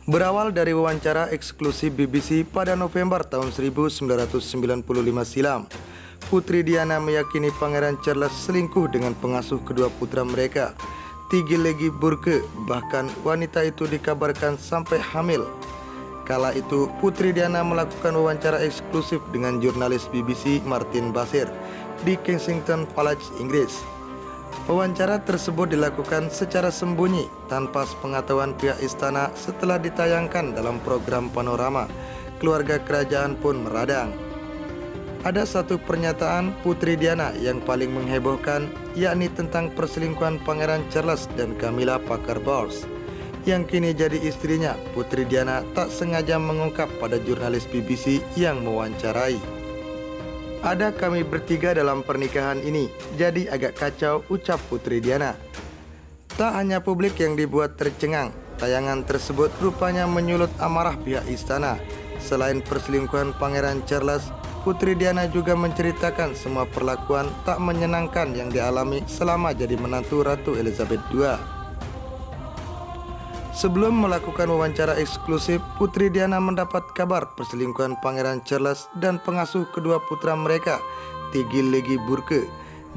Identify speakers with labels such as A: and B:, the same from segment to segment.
A: Berawal dari wawancara eksklusif BBC pada November tahun 1995 silam, Putri Diana meyakini Pangeran Charles selingkuh dengan pengasuh kedua putra mereka, Tiggy Burke. Bahkan wanita itu dikabarkan sampai hamil. Kala itu, Putri Diana melakukan wawancara eksklusif dengan jurnalis BBC Martin Bashir di Kensington Palace, Inggris. Wawancara tersebut dilakukan secara sembunyi tanpa sepengetahuan pihak istana setelah ditayangkan dalam program Panorama. Keluarga kerajaan pun meradang. Ada satu pernyataan Putri Diana yang paling menghebohkan, yakni tentang perselingkuhan Pangeran Charles dan Camilla Parker Bowles, yang kini jadi istrinya. Putri Diana tak sengaja mengungkap pada jurnalis BBC yang mewawancarai. "Ada kami bertiga dalam pernikahan ini, jadi agak kacau," ucap Putri Diana. Tak hanya publik yang dibuat tercengang, tayangan tersebut rupanya menyulut amarah pihak istana. Selain perselingkuhan Pangeran Charles, Putri Diana juga menceritakan semua perlakuan tak menyenangkan yang dialami selama jadi menantu Ratu Elizabeth II. Sebelum melakukan wawancara eksklusif, Putri Diana mendapat kabar perselingkuhan Pangeran Charles dan pengasuh kedua putra mereka, Tiggy Burke.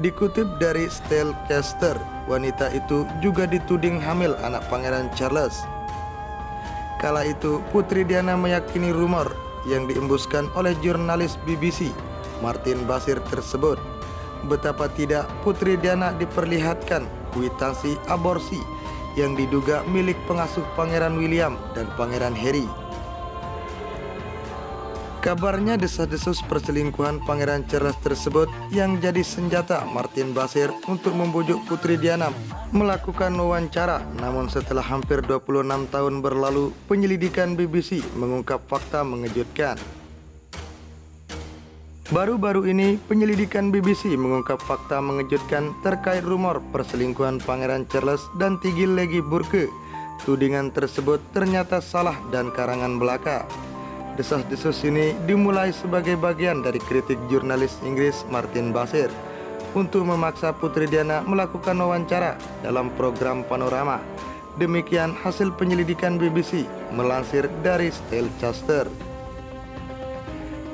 A: Dikutip dari Statecast, wanita itu juga dituding hamil anak Pangeran Charles. Kala itu, Putri Diana meyakini rumor yang diembuskan oleh jurnalis BBC Martin Bashir tersebut. Betapa tidak, Putri Diana diperlihatkan kwitansi aborsi yang diduga milik pengasuh Pangeran William dan Pangeran Harry. Kabarnya desas-desus perselingkuhan Pangeran Charles tersebut yang jadi senjata Martin Bashir untuk membujuk Putri Diana melakukan wawancara. Namun setelah hampir 26 tahun berlalu, penyelidikan BBC mengungkap fakta mengejutkan. Baru-baru ini, penyelidikan BBC mengungkap fakta mengejutkan terkait rumor perselingkuhan Pangeran Charles dan Tiggy Burke. Tudingan tersebut ternyata salah dan karangan belaka. Desas-desus ini dimulai sebagai bagian dari kritik jurnalis Inggris Martin Bashir untuk memaksa Putri Diana melakukan wawancara dalam program Panorama. Demikian hasil penyelidikan BBC melansir dari Statecast.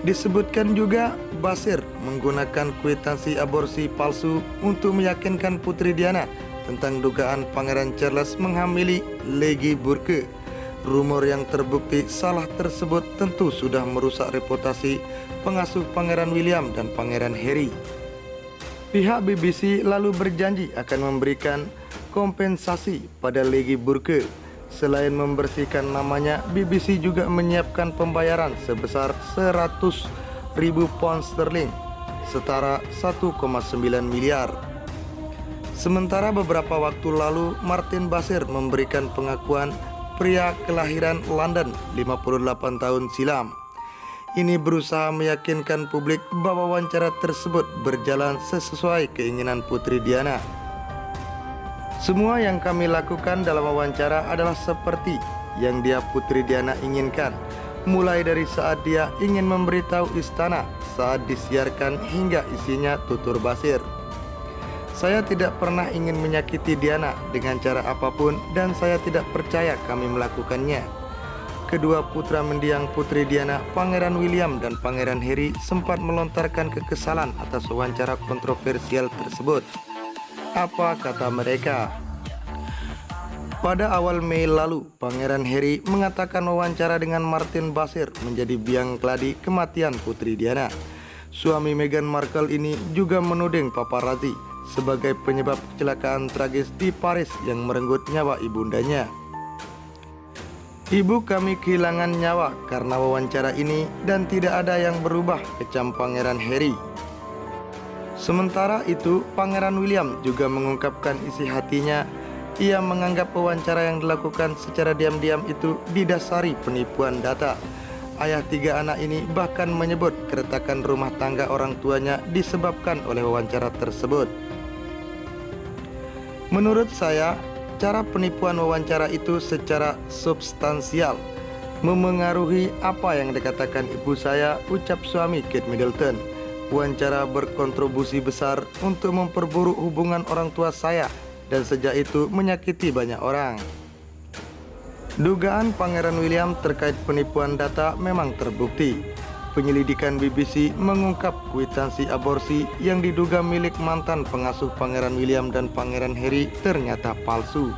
A: Disebutkan juga Bashir menggunakan kwitansi aborsi palsu untuk meyakinkan Putri Diana tentang dugaan Pangeran Charles menghamili Tiggy Burke. Rumor yang terbukti salah tersebut tentu sudah merusak reputasi pengasuh Pangeran William dan Pangeran Harry. Pihak BBC lalu berjanji akan memberikan kompensasi pada Tiggy Burke. Selain membersihkan namanya, BBC juga menyiapkan pembayaran sebesar 100.000 pound sterling, setara 1,9 miliar. Sementara beberapa waktu lalu, Martin Bashir memberikan pengakuan pria kelahiran London 58 tahun silam. Ini berusaha meyakinkan publik bahwa wawancara tersebut berjalan sesuai keinginan Putri Diana. "Semua yang kami lakukan dalam wawancara adalah seperti yang dia Putri Diana inginkan, mulai dari saat dia ingin memberitahu istana saat disiarkan hingga isinya," tutur Bashir. "Saya tidak pernah ingin menyakiti Diana dengan cara apapun dan saya tidak percaya kami melakukannya." Kedua putra mendiang Putri Diana, Pangeran William dan Pangeran Harry, sempat melontarkan kekesalan atas wawancara kontroversial tersebut. Apa kata mereka? Pada awal Mei lalu, Pangeran Harry mengatakan wawancara dengan Martin Bashir menjadi biang keladi kematian Putri Diana. Suami Meghan Markle ini juga menuding paparazzi sebagai penyebab kecelakaan tragis di Paris yang merenggut nyawa ibundanya. "Ibu kami kehilangan nyawa karena wawancara ini dan tidak ada yang berubah," kecam Pangeran Harry. Sementara itu, Pangeran William juga mengungkapkan isi hatinya. Ia menganggap wawancara yang dilakukan secara diam-diam itu didasari penipuan data. Ayah tiga anak ini bahkan menyebut keretakan rumah tangga orang tuanya disebabkan oleh wawancara tersebut. "Menurut saya, cara penipuan wawancara itu secara substansial memengaruhi apa yang dikatakan ibu saya, ucap suami Kate Middleton. Wawancara berkontribusi besar untuk memperburuk hubungan orang tua saya dan sejak itu menyakiti banyak orang. Dugaan Pangeran William terkait penipuan data memang terbukti. Penyelidikan BBC mengungkap kwitansi aborsi yang diduga milik mantan pengasuh Pangeran William dan Pangeran Harry ternyata palsu.